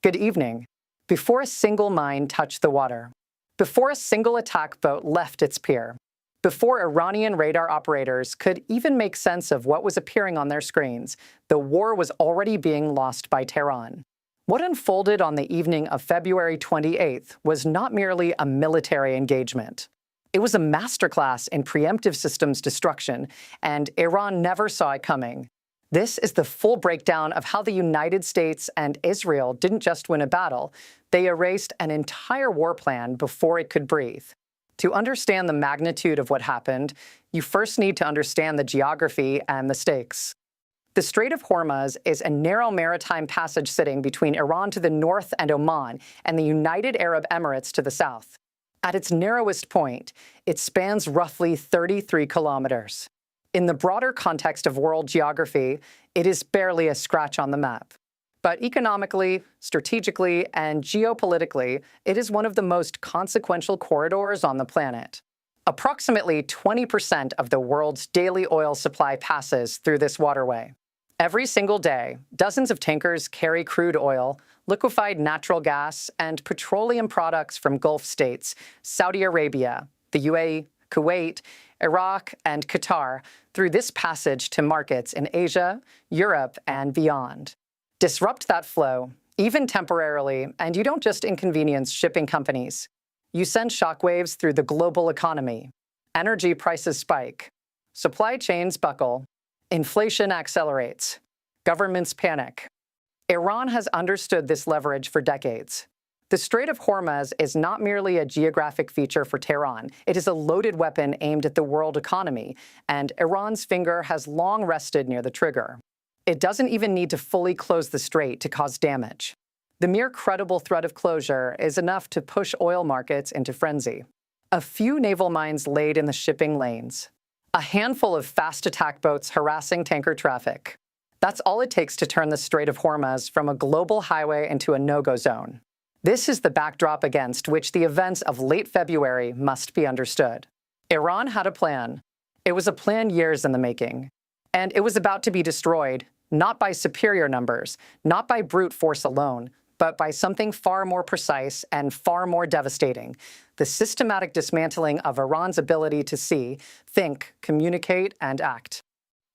Good evening. Before a single mine touched the water, before a single attack boat left its pier, before Iranian radar operators could even make sense of what was appearing on their screens, the war was already being lost by Tehran. What unfolded on the evening of February 28th was not merely a military engagement. It was a masterclass in preemptive systems destruction, and Iran never saw it coming. This is the full breakdown of how the United States and Israel didn't just win a battle, they erased an entire war plan before it could breathe. To understand the magnitude of what happened, you first need to understand the geography and the stakes. The Strait of Hormuz is a narrow maritime passage sitting between Iran to the north and Oman and the United Arab Emirates to the south. At its narrowest point, it spans roughly 33 kilometers. In the broader context of world geography, it is barely a scratch on the map. But economically, strategically, and geopolitically, it is one of the most consequential corridors on the planet. Approximately 20% of the world's daily oil supply passes through this waterway. Every single day, dozens of tankers carry crude oil, liquefied natural gas, and petroleum products from Gulf states, Saudi Arabia, the UAE, Kuwait, Iraq, and Qatar through this passage to markets in Asia, Europe, and beyond. Disrupt that flow, even temporarily, and you don't just inconvenience shipping companies. You send shockwaves through the global economy. Energy prices spike. Supply chains buckle. Inflation accelerates. Governments panic. Iran has understood this leverage for decades. The Strait of Hormuz is not merely a geographic feature for Tehran. It is a loaded weapon aimed at the world economy, and Iran's finger has long rested near the trigger. It doesn't even need to fully close the strait to cause damage. The mere credible threat of closure is enough to push oil markets into frenzy. A few naval mines laid in the shipping lanes. A handful of fast attack boats harassing tanker traffic. That's all it takes to turn the Strait of Hormuz from a global highway into a no-go zone. This is the backdrop against which the events of late February must be understood. Iran had a plan. It was a plan years in the making. And it was about to be destroyed, not by superior numbers, not by brute force alone, but by something far more precise and far more devastating: the systematic dismantling of Iran's ability to see, think, communicate, and act.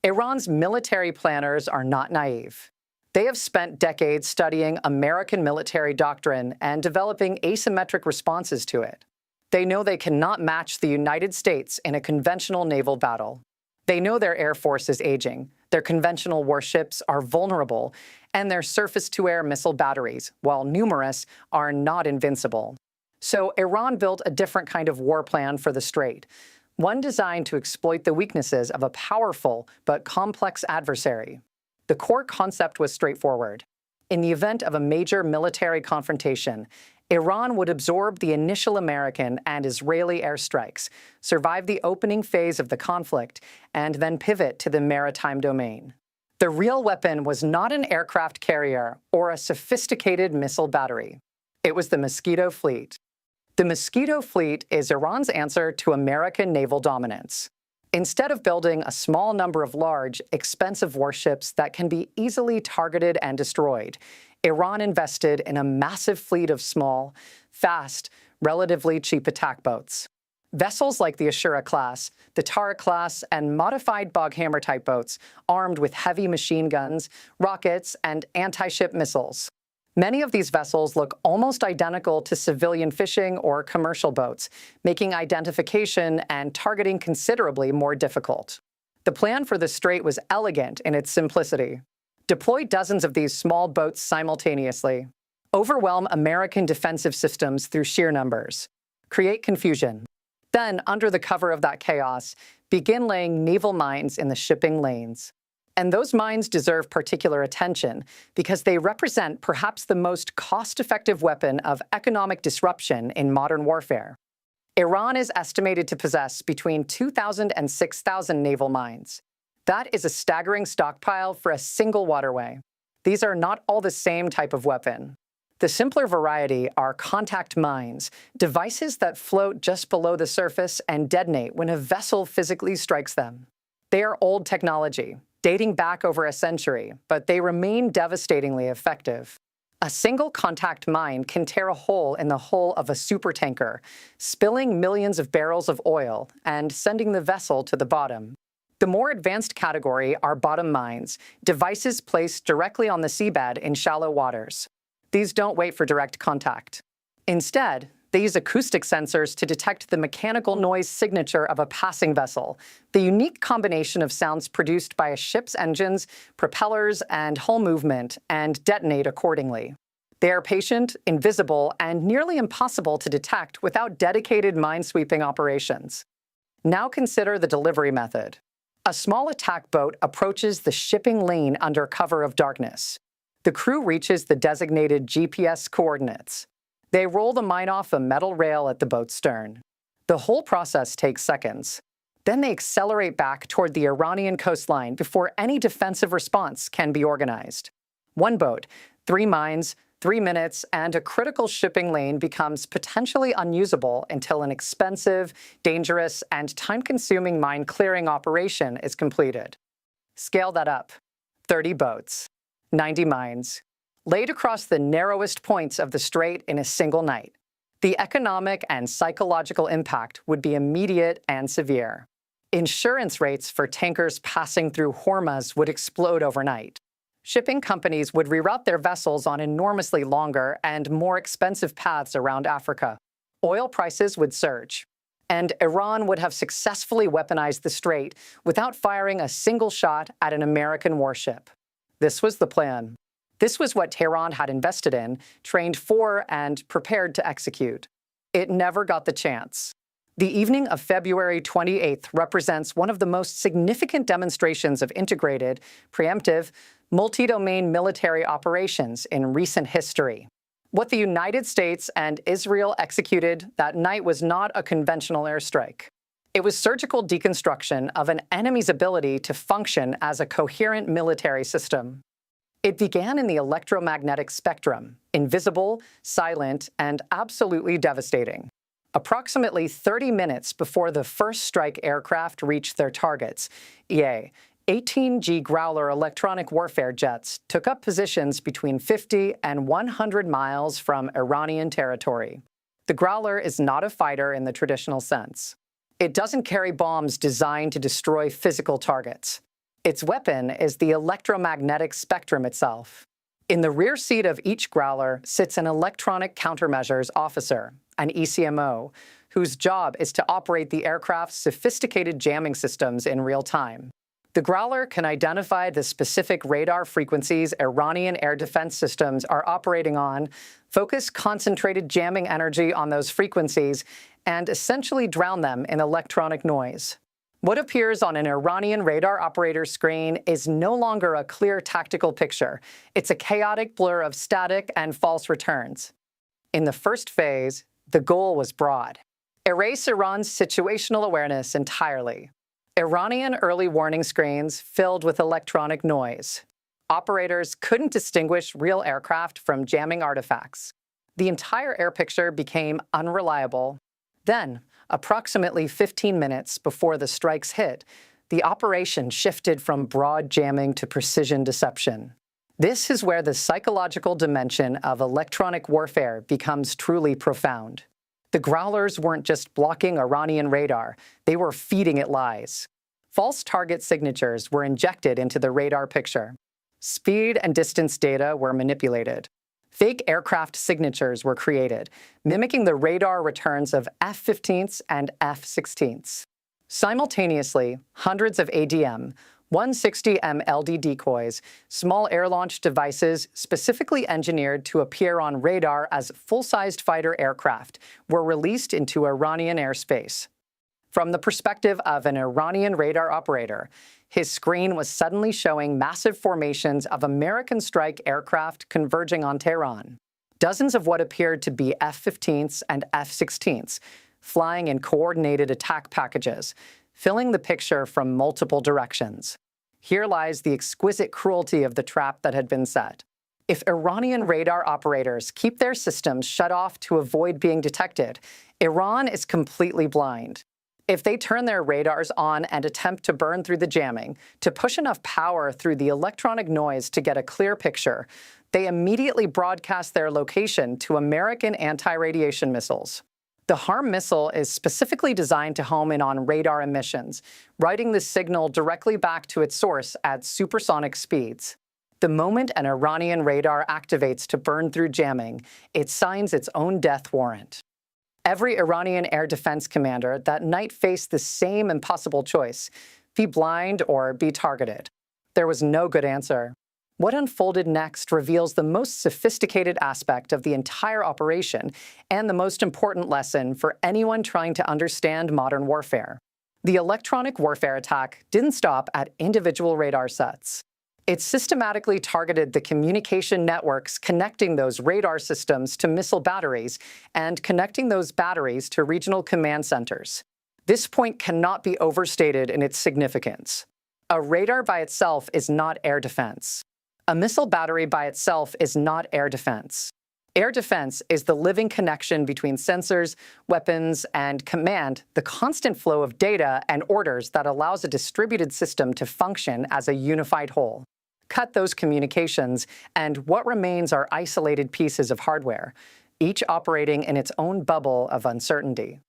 Iran's military planners are not naive. They have spent decades studying American military doctrine and developing asymmetric responses to it. They know they cannot match the United States in a conventional naval battle. They know their air force is aging, their conventional warships are vulnerable, and their surface-to-air missile batteries, while numerous, are not invincible. So Iran built a different kind of war plan for the Strait, one designed to exploit the weaknesses of a powerful but complex adversary. The core concept was straightforward. In the event of a major military confrontation, Iran would absorb the initial American and Israeli airstrikes, survive the opening phase of the conflict, and then pivot to the maritime domain. The real weapon was not an aircraft carrier or a sophisticated missile battery. It was the Mosquito Fleet. The Mosquito Fleet is Iran's answer to American naval dominance. Instead of building a small number of large, expensive warships that can be easily targeted and destroyed, Iran invested in a massive fleet of small, fast, relatively cheap attack boats. Vessels like the Ashura class, the Tariq class, and modified Boghammer-type boats armed with heavy machine guns, rockets, and anti-ship missiles. Many of these vessels look almost identical to civilian fishing or commercial boats, making identification and targeting considerably more difficult. The plan for the strait was elegant in its simplicity. Deploy dozens of these small boats simultaneously. Overwhelm American defensive systems through sheer numbers. Create confusion. Then, under the cover of that chaos, begin laying naval mines in the shipping lanes. And those mines deserve particular attention because they represent perhaps the most cost-effective weapon of economic disruption in modern warfare. Iran is estimated to possess between 2,000 and 6,000 naval mines. That is a staggering stockpile for a single waterway. These are not all the same type of weapon. The simpler variety are contact mines, devices that float just below the surface and detonate when a vessel physically strikes them. They are old technology, dating back over a century, but they remain devastatingly effective. A single contact mine can tear a hole in the hull of a supertanker, spilling millions of barrels of oil and sending the vessel to the bottom. The more advanced category are bottom mines, devices placed directly on the seabed in shallow waters. These don't wait for direct contact. Instead, they use acoustic sensors to detect the mechanical noise signature of a passing vessel, the unique combination of sounds produced by a ship's engines, propellers, and hull movement, and detonate accordingly. They are patient, invisible, and nearly impossible to detect without dedicated minesweeping operations. Now consider the delivery method. A small attack boat approaches the shipping lane under cover of darkness. The crew reaches the designated GPS coordinates. They roll the mine off a metal rail at the boat's stern. The whole process takes seconds. Then they accelerate back toward the Iranian coastline before any defensive response can be organized. One boat, 3 mines, 3 minutes, and a critical shipping lane becomes potentially unusable until an expensive, dangerous, and time-consuming mine clearing operation is completed. Scale that up. 30 boats, 90 mines, laid across the narrowest points of the strait in a single night. The economic and psychological impact would be immediate and severe. Insurance rates for tankers passing through Hormuz would explode overnight. Shipping companies would reroute their vessels on enormously longer and more expensive paths around Africa. Oil prices would surge, and Iran would have successfully weaponized the strait without firing a single shot at an American warship. This was the plan. This was what Tehran had invested in, trained for, and prepared to execute. It never got the chance. The evening of February 28th represents one of the most significant demonstrations of integrated, preemptive, multi-domain military operations in recent history. What the United States and Israel executed that night was not a conventional airstrike. It was surgical deconstruction of an enemy's ability to function as a coherent military system. It began in the electromagnetic spectrum, invisible, silent, and absolutely devastating. Approximately 30 minutes before the first strike aircraft reached their targets, 18G Growler electronic warfare jets took up positions between 50 and 100 miles from Iranian territory. The Growler is not a fighter in the traditional sense. It doesn't carry bombs designed to destroy physical targets. Its weapon is the electromagnetic spectrum itself. In the rear seat of each Growler sits an electronic countermeasures officer, an ECMO, whose job is to operate the aircraft's sophisticated jamming systems in real time. The Growler can identify the specific radar frequencies Iranian air defense systems are operating on, focus concentrated jamming energy on those frequencies, and essentially drown them in electronic noise. What appears on an Iranian radar operator's screen is no longer a clear tactical picture. It's a chaotic blur of static and false returns. In the first phase, the goal was broad: erase Iran's situational awareness entirely. Iranian early warning screens filled with electronic noise. Operators couldn't distinguish real aircraft from jamming artifacts. The entire air picture became unreliable. Then, approximately 15 minutes before the strikes hit, the operation shifted from broad jamming to precision deception. This is where the psychological dimension of electronic warfare becomes truly profound. The Growlers weren't just blocking Iranian radar, they were feeding it lies. False target signatures were injected into the radar picture. Speed and distance data were manipulated. Fake aircraft signatures were created, mimicking the radar returns of F-15s and F-16s. Simultaneously, hundreds of ADM, 160M LD decoys, small air-launched devices specifically engineered to appear on radar as full-sized fighter aircraft, were released into Iranian airspace. From the perspective of an Iranian radar operator, his screen was suddenly showing massive formations of American strike aircraft converging on Tehran. Dozens of what appeared to be F-15s and F-16s, flying in coordinated attack packages, filling the picture from multiple directions. Here lies the exquisite cruelty of the trap that had been set. If Iranian radar operators keep their systems shut off to avoid being detected, Iran is completely blind. If they turn their radars on and attempt to burn through the jamming, to push enough power through the electronic noise to get a clear picture, They immediately broadcast their location to American anti-radiation missiles. The HARM missile is specifically designed to home in on radar emissions, routing the signal directly back to its source at supersonic speeds. The moment an Iranian radar activates to burn through jamming, it signs its own death warrant. Every Iranian air defense commander that night faced the same impossible choice: be blind or be targeted. There was no good answer. What unfolded next reveals the most sophisticated aspect of the entire operation and the most important lesson for anyone trying to understand modern warfare. The electronic warfare attack didn't stop at individual radar sets. It systematically targeted the communication networks connecting those radar systems to missile batteries and connecting those batteries to regional command centers. This point cannot be overstated in its significance. A radar by itself is not air defense. A missile battery by itself is not air defense. Air defense is the living connection between sensors, weapons, and command, the constant flow of data and orders that allows a distributed system to function as a unified whole. Cut those communications, and what remains are isolated pieces of hardware, each operating in its own bubble of uncertainty.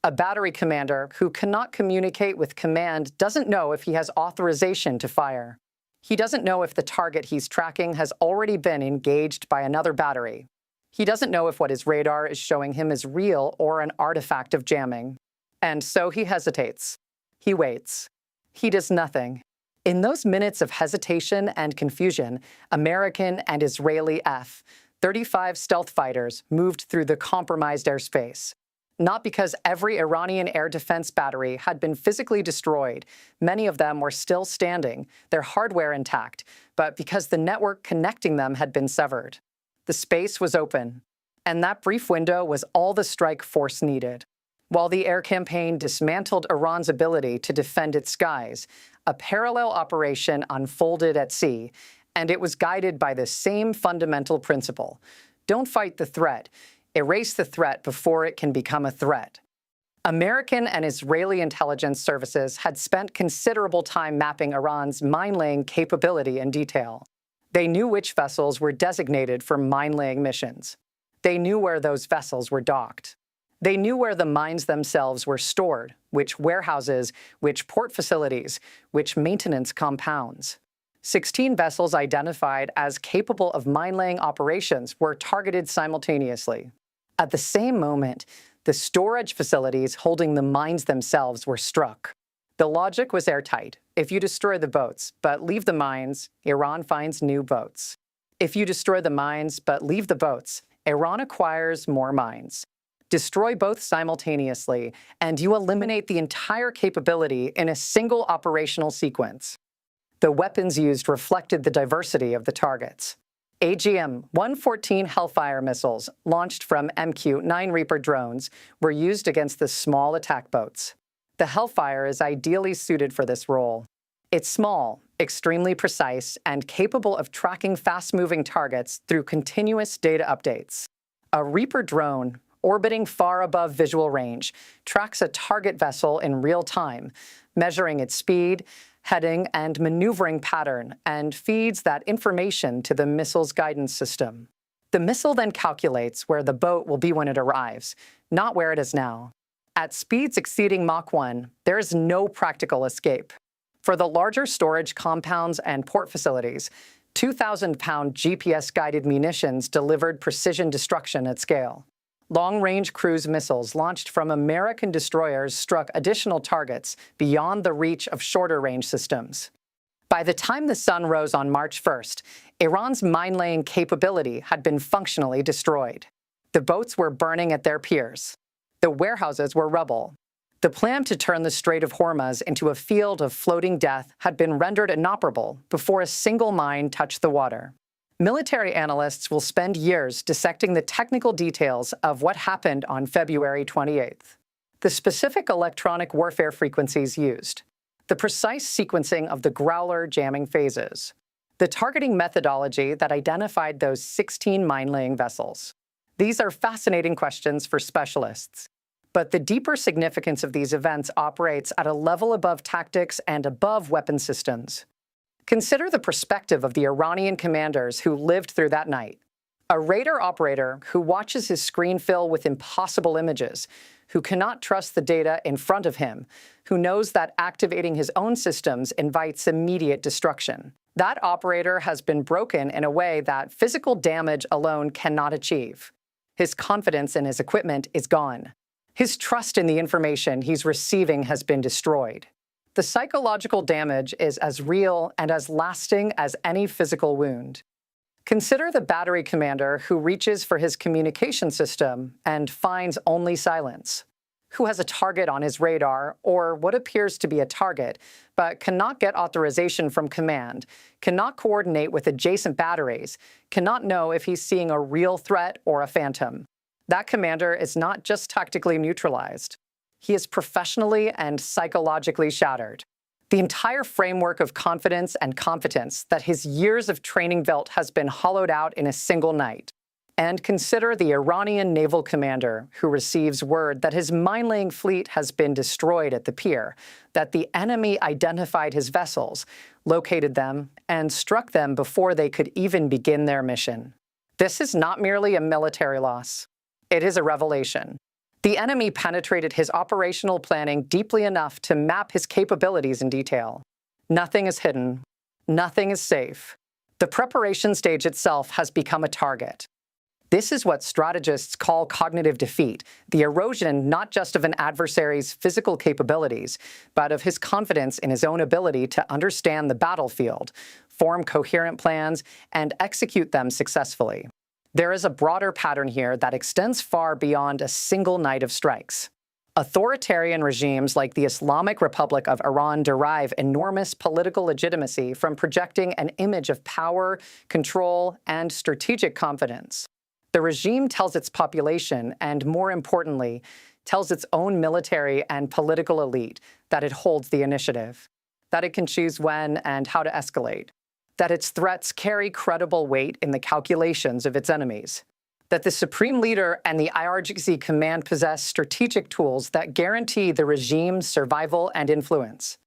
A battery commander who cannot communicate with command doesn't know if he has authorization to fire. He doesn't know if the target he's tracking has already been engaged by another battery. He doesn't know if what his radar is showing him is real or an artifact of jamming. And so he hesitates. He waits. He does nothing. In those minutes of hesitation and confusion, American and Israeli F-35 stealth fighters moved through the compromised airspace. Not because every Iranian air defense battery had been physically destroyed, many of them were still standing, their hardware intact, but because the network connecting them had been severed. The space was open, and that brief window was all the strike force needed. While the air campaign dismantled Iran's ability to defend its skies, a parallel operation unfolded at sea, and it was guided by the same fundamental principle: don't fight the threat. Erase the threat before it can become a threat. American and Israeli intelligence services had spent considerable time mapping Iran's mine-laying capability in detail. They knew which vessels were designated for mine-laying missions. They knew where those vessels were docked. They knew where the mines themselves were stored, which warehouses, which port facilities, which maintenance compounds. 16 vessels identified as capable of mine-laying operations were targeted simultaneously. At the same moment, the storage facilities holding the mines themselves were struck. The logic was airtight. If you destroy the boats, but leave the mines, Iran finds new boats. If you destroy the mines, but leave the boats, Iran acquires more mines. Destroy both simultaneously, and you eliminate the entire capability in a single operational sequence. The weapons used reflected the diversity of the targets. AGM-114 Hellfire missiles, launched from MQ-9 Reaper drones, were used against the small attack boats. The Hellfire is ideally suited for this role. It's small, extremely precise, and capable of tracking fast-moving targets through continuous data updates. A Reaper drone, orbiting far above visual range, tracks a target vessel in real time, measuring its speed, heading, and maneuvering pattern, and feeds that information to the missile's guidance system. The missile then calculates where the boat will be when it arrives, not where it is now. At speeds exceeding Mach 1, there is no practical escape. For the larger storage compounds and port facilities, 2,000-pound GPS-guided munitions delivered precision destruction at scale. Long-range cruise missiles launched from American destroyers struck additional targets beyond the reach of shorter-range systems. By the time the sun rose on March 1st, Iran's mine-laying capability had been functionally destroyed. The boats were burning at their piers. The warehouses were rubble. The plan to turn the Strait of Hormuz into a field of floating death had been rendered inoperable before a single mine touched the water. Military analysts will spend years dissecting the technical details of what happened on February 28th. The specific electronic warfare frequencies used, the precise sequencing of the Growler jamming phases, the targeting methodology that identified those 16 mine-laying vessels. These are fascinating questions for specialists. But the deeper significance of these events operates at a level above tactics and above weapon systems. Consider the perspective of the Iranian commanders who lived through that night. A radar operator who watches his screen fill with impossible images, who cannot trust the data in front of him, who knows that activating his own systems invites immediate destruction. That operator has been broken in a way that physical damage alone cannot achieve. His confidence in his equipment is gone. His trust in the information he's receiving has been destroyed. The psychological damage is as real and as lasting as any physical wound. Consider the battery commander who reaches for his communication system and finds only silence, who has a target on his radar, or what appears to be a target, but cannot get authorization from command, cannot coordinate with adjacent batteries, cannot know if he's seeing a real threat or a phantom. That commander is not just tactically neutralized. He is professionally and psychologically shattered. The entire framework of confidence and competence that his years of training built has been hollowed out in a single night. And consider the Iranian naval commander who receives word that his mine-laying fleet has been destroyed at the pier, that the enemy identified his vessels, located them, and struck them before they could even begin their mission. This is not merely a military loss. It is a revelation. The enemy penetrated his operational planning deeply enough to map his capabilities in detail. Nothing is hidden. Nothing is safe. The preparation stage itself has become a target. This is what strategists call cognitive defeat, the erosion not just of an adversary's physical capabilities, but of his confidence in his own ability to understand the battlefield, form coherent plans, and execute them successfully. There is a broader pattern here that extends far beyond a single night of strikes. Authoritarian regimes like the Islamic Republic of Iran derive enormous political legitimacy from projecting an image of power, control, and strategic confidence. The regime tells its population, and more importantly, tells its own military and political elite that it holds the initiative, that it can choose when and how to escalate, that its threats carry credible weight in the calculations of its enemies, that the supreme leader and the IRGC command possess strategic tools that guarantee the regime's survival and influence.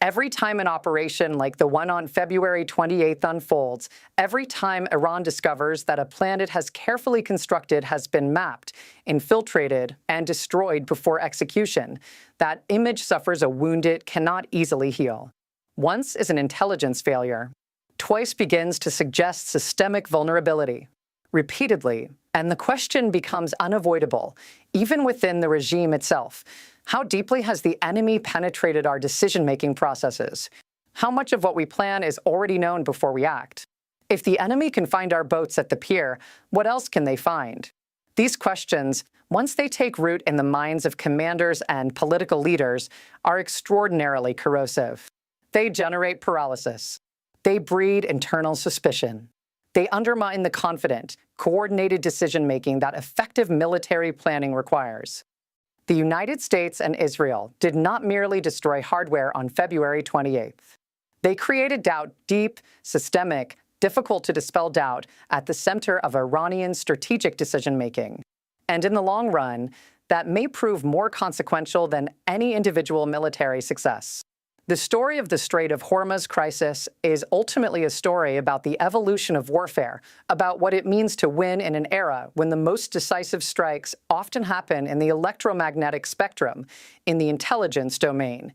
Every time an operation like the one on February 28th unfolds, every time Iran discovers that a plan it has carefully constructed has been mapped, infiltrated, and destroyed before execution, that image suffers a wound it cannot easily heal. Once is an intelligence failure. Twice begins to suggest systemic vulnerability. Repeatedly, and the question becomes unavoidable, even within the regime itself. How deeply has the enemy penetrated our decision-making processes? How much of what we plan is already known before we act? If the enemy can find our boats at the pier, what else can they find? These questions, once they take root in the minds of commanders and political leaders, are extraordinarily corrosive. They generate paralysis. They breed internal suspicion. They undermine the confident, coordinated decision-making that effective military planning requires. The United States and Israel did not merely destroy hardware on February 28th. They created doubt, deep, systemic, difficult-to-dispel doubt at the center of Iranian strategic decision-making. And in the long run, that may prove more consequential than any individual military success. The story of the Strait of Hormuz crisis is ultimately a story about the evolution of warfare, about what it means to win in an era when the most decisive strikes often happen in the electromagnetic spectrum, in the intelligence domain,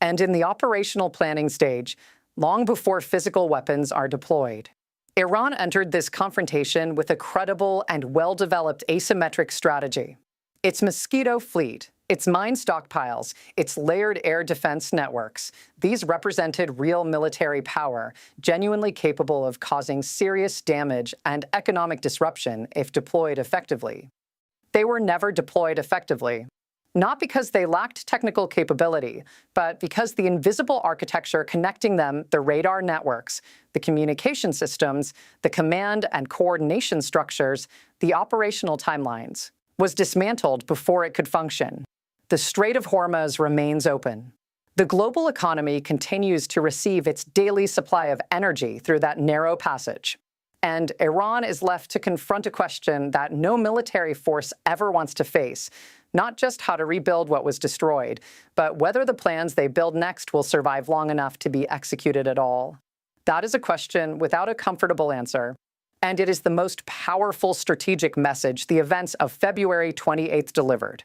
and in the operational planning stage, long before physical weapons are deployed. Iran entered this confrontation with a credible and well-developed asymmetric strategy. Its Mosquito fleet, its mine stockpiles, its layered air defense networks, these represented real military power, genuinely capable of causing serious damage and economic disruption if deployed effectively. They were never deployed effectively, not because they lacked technical capability, but because the invisible architecture connecting them, the radar networks, the communication systems, the command and coordination structures, the operational timelines, was dismantled before it could function. The Strait of Hormuz remains open. The global economy continues to receive its daily supply of energy through that narrow passage. And Iran is left to confront a question that no military force ever wants to face, not just how to rebuild what was destroyed, but whether the plans they build next will survive long enough to be executed at all. That is a question without a comfortable answer, and it is the most powerful strategic message the events of February 28th delivered.